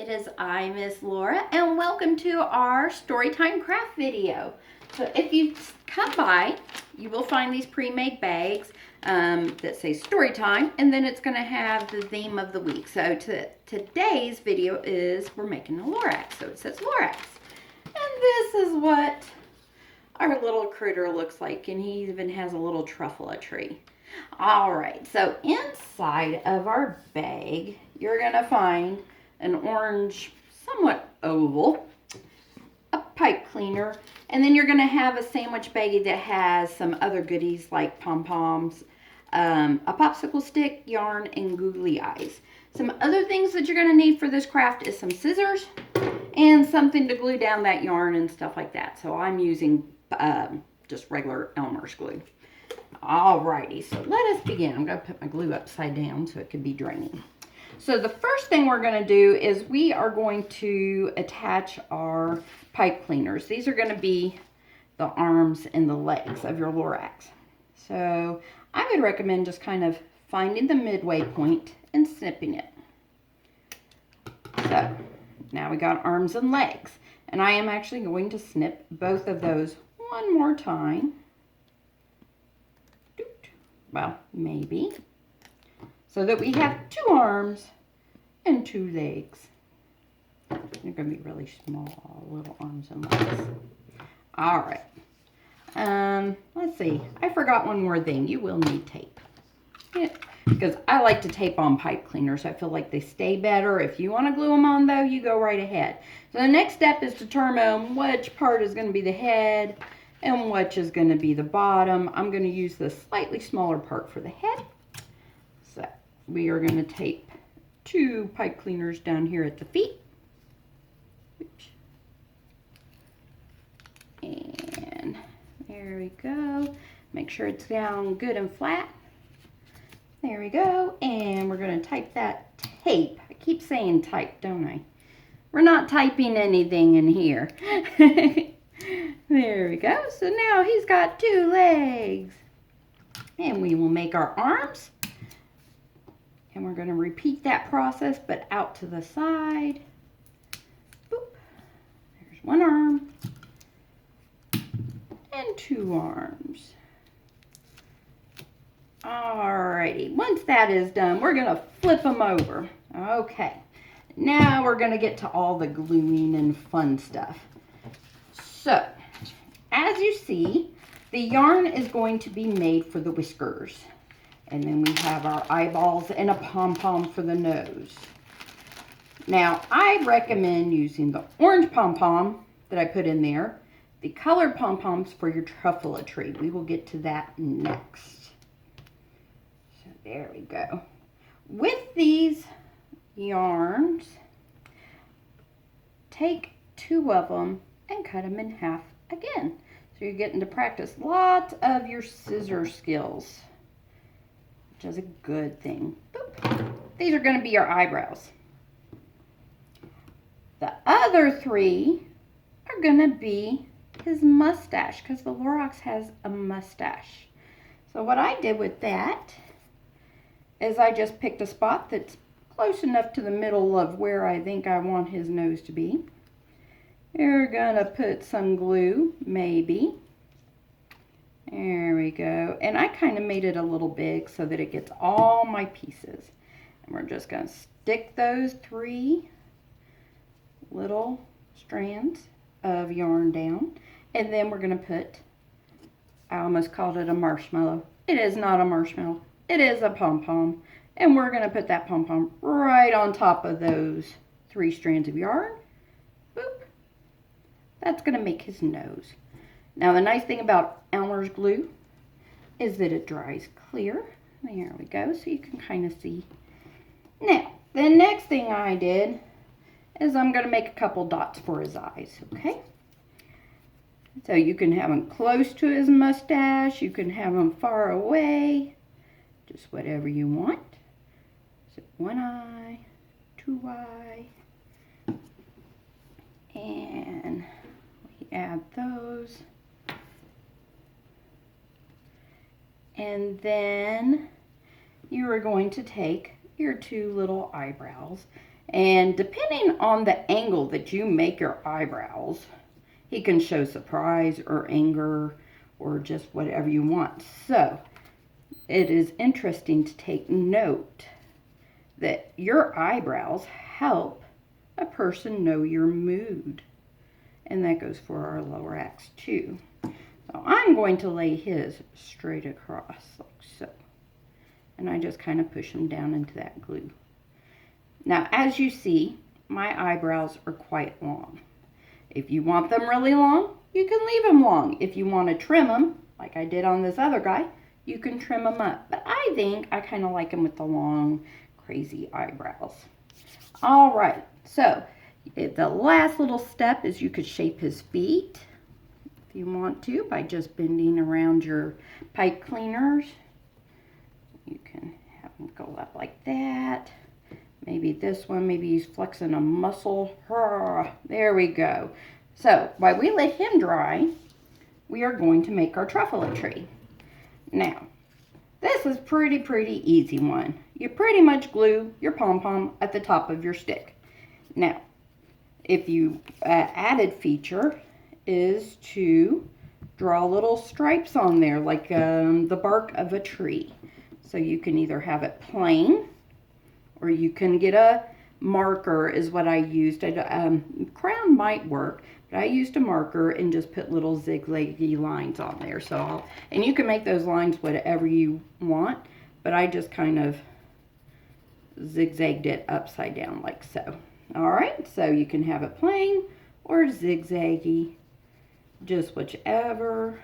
It is I, Miss Laura, and welcome to our Storytime craft video. So if you come by, you will find these pre-made bags that say Storytime, and then it's going to have the theme of the week. So today's video is we're making a Lorax, so it says Lorax. And this is what our little critter looks like, and he even has a little truffle tree. All right, so inside of our bag, you're going to find an orange, somewhat oval, a pipe cleaner, and then you're going to have a sandwich baggie that has some other goodies like pom-poms, a popsicle stick, yarn, and googly eyes. Some other things that you're going to need for this craft is some scissors and something to glue down that yarn and stuff like that. So I'm using just regular Elmer's glue. Alrighty, so let us begin. I'm going to put my glue upside down so it can be draining. So the first thing we're going to do is we are going to attach our pipe cleaners. These are going to be the arms and the legs of your Lorax. So I would recommend just kind of finding the midway point and snipping it. So now we got arms and legs. And I am actually going to snip both of those one more time. Well, maybe. So that we have 2 arms and 2 legs. They're going to be really small little arms and legs. All right. Let's see. I forgot one more thing. You will need tape. Yeah, because I like to tape on pipe cleaners. I feel like they stay better. If you want to glue them on, though, you go right ahead. So the next step is to determine which part is going to be the head and which is going to be the bottom. I'm going to use the slightly smaller part for the head. So we are going to tape 2 pipe cleaners down here at the feet. Oops. And there we go. Make sure it's down good and flat. There we go. And we're going to type that tape. I keep saying type, don't I? We're not typing anything in here. There we go. So now he's got 2 legs. And we will make our arms. And we're going to repeat that process, but out to the side. Boop. There's 1 arm. And 2 arms. Alrighty. Once that is done, we're going to flip them over. Okay. Now we're going to get to all the gluing and fun stuff. So, as you see, the yarn is going to be made for the whiskers. And then we have our eyeballs and a pom-pom for the nose. Now, I recommend using the orange pom-pom that I put in there, the colored pom-poms for your truffle tree. We will get to that next. So there we go. With these yarns, take 2 of them and cut them in half again. So you're getting to practice lots of your scissor skills, which is a good thing. Boop. These are going to be your eyebrows. The other 3 are going to be his mustache, because the Lorax has a mustache. So what I did with that is I just picked a spot that's close enough to the middle of where I think I want his nose to be. You're going to put some glue, maybe. There we go. And I kind of made it a little big so that it gets all my pieces. And we're just going to stick those 3 little strands of yarn down. And then we're going to put, I almost called it a marshmallow. It is not a marshmallow. It is a pom-pom. And we're going to put that pom-pom right on top of those 3 strands of yarn. Boop. That's going to make his nose. Now the nice thing about Elmer's glue is that it dries clear. There we go, so you can kind of see. Now, the next thing I did is I'm going to make a couple dots for his eyes, okay? So you can have him close to his mustache, you can have him far away, just whatever you want. So 1 eye, 2 eye, and we add those. And then you are going to take your 2 little eyebrows And depending on the angle that you make your eyebrows, he can show surprise or anger or just whatever you want. So it is interesting to take note that your eyebrows help a person know your mood. And that goes for our Lorax too. So I'm going to lay his straight across like so. And I just kind of push him down into that glue. Now, as you see, my eyebrows are quite long. If you want them really long, you can leave them long. If you want to trim them, like I did on this other guy, you can trim them up. But I think I kind of like them with the long, crazy eyebrows. All right, so the last little step is you could shape his feet if you want to by just bending around your pipe cleaners. You can have them go up like that. Maybe this one, maybe he's flexing a muscle. There we go. So while we let him dry, we are going to make our truffle tree. Now, this is pretty easy one. You pretty much glue your pom-pom at the top of your stick. Now, if you added feature is to draw little stripes on there like the bark of a tree. So you can either have it plain, or you can get a marker is what I used. Crown might work, but I used a marker and just put little zigzaggy lines on there. And you can make those lines whatever you want, but I just kind of zigzagged it upside down like so. All right, so you can have it plain or zigzaggy, just whichever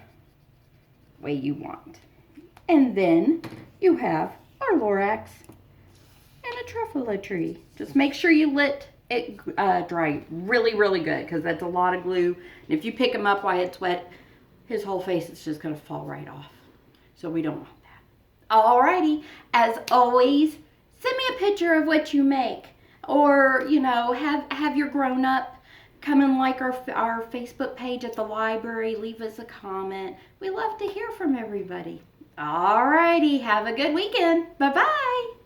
way you want. And then you have our Lorax and a truffle tree. Just make sure you let it dry really good, because that's a lot of glue. And if you pick him up while it's wet, his whole face is just going to fall right off. So we don't want that. Alrighty, as always, send me a picture of what you make. Or, you know, have your grown-up come and like our Facebook page at the library. Leave us a comment. We love to hear from everybody. Alrighty, have a good weekend. Bye-bye.